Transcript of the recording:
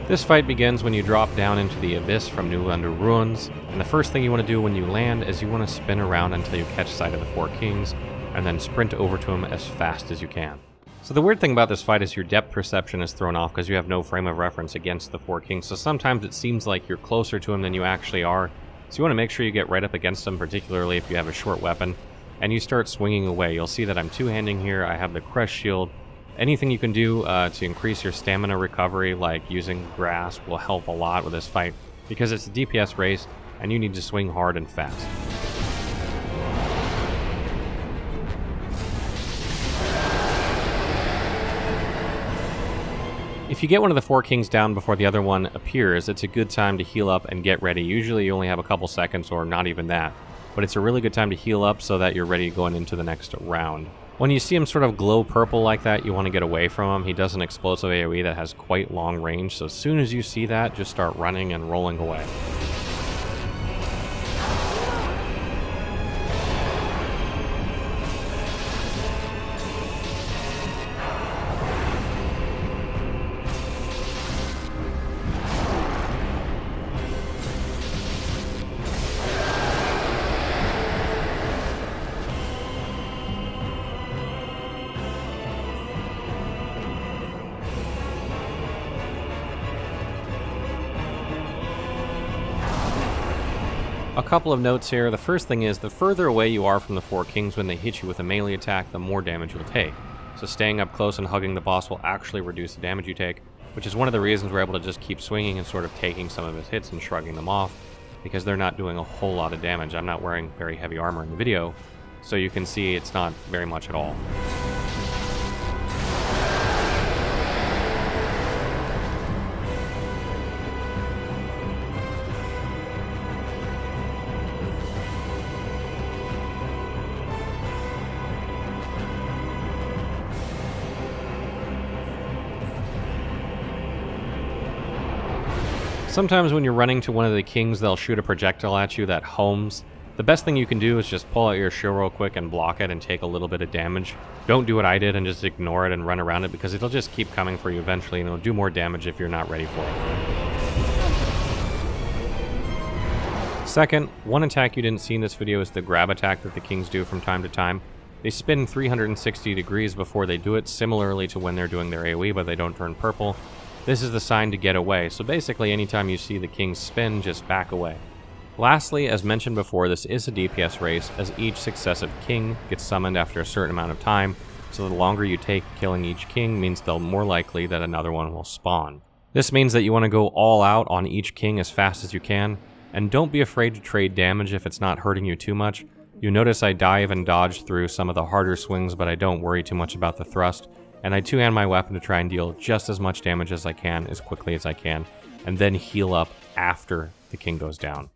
This fight begins when you drop down into the abyss from New Under Ruins, and the first thing you want to do when you land is you want to spin around until you catch sight of the four kings, and then sprint over to them as fast as you can. So the weird thing about this fight is your depth perception is thrown off because you have no frame of reference against the four kings, so sometimes it seems like you're closer to them than you actually are, so you want to make sure you get right up against them, particularly if you have a short weapon, and you start swinging away. You'll see that I'm two-handing here, I have the Crush Shield. Anything you can do to increase your stamina recovery, like using grass, will help a lot with this fight, because it's a DPS race, and you need to swing hard and fast. If you get one of the four kings down before the other one appears, it's a good time to heal up and get ready. Usually you only have a couple seconds or not even that, but it's a really good time to heal up so that you're ready going into the next round. When you see him sort of glow purple like that, you want to get away from him. He does an explosive AoE that has quite long range, so as soon as you see that, just start running and rolling away. A couple of notes here. The first thing is, the further away you are from the four kings when they hit you with a melee attack, the more damage you'll take. So staying up close and hugging the boss will actually reduce the damage you take, which is one of the reasons we're able to just keep swinging and sort of taking some of his hits and shrugging them off, because they're not doing a whole lot of damage. I'm not wearing very heavy armor in the video, so you can see it's not very much at all. Sometimes when you're running to one of the kings, they'll shoot a projectile at you that homes. The best thing you can do is just pull out your shield real quick and block it and take a little bit of damage. Don't do what I did and just ignore it and run around it, because it'll just keep coming for you eventually and it'll do more damage if you're not ready for it. Second, one attack you didn't see in this video is the grab attack that the kings do from time to time. They spin 360 degrees before they do it, similarly to when they're doing their AoE, but they don't turn purple. This is the sign to get away, so basically anytime you see the kings spin, just back away. Lastly, as mentioned before, this is a DPS race, as each successive king gets summoned after a certain amount of time, so the longer you take killing each king means the more likely that another one will spawn. This means that you want to go all out on each king as fast as you can, and don't be afraid to trade damage if it's not hurting you too much. You notice I dive and dodge through some of the harder swings, but I don't worry too much about the thrust, and I two-hand my weapon to try and deal just as much damage as I can, as quickly as I can, and then heal up after the king goes down.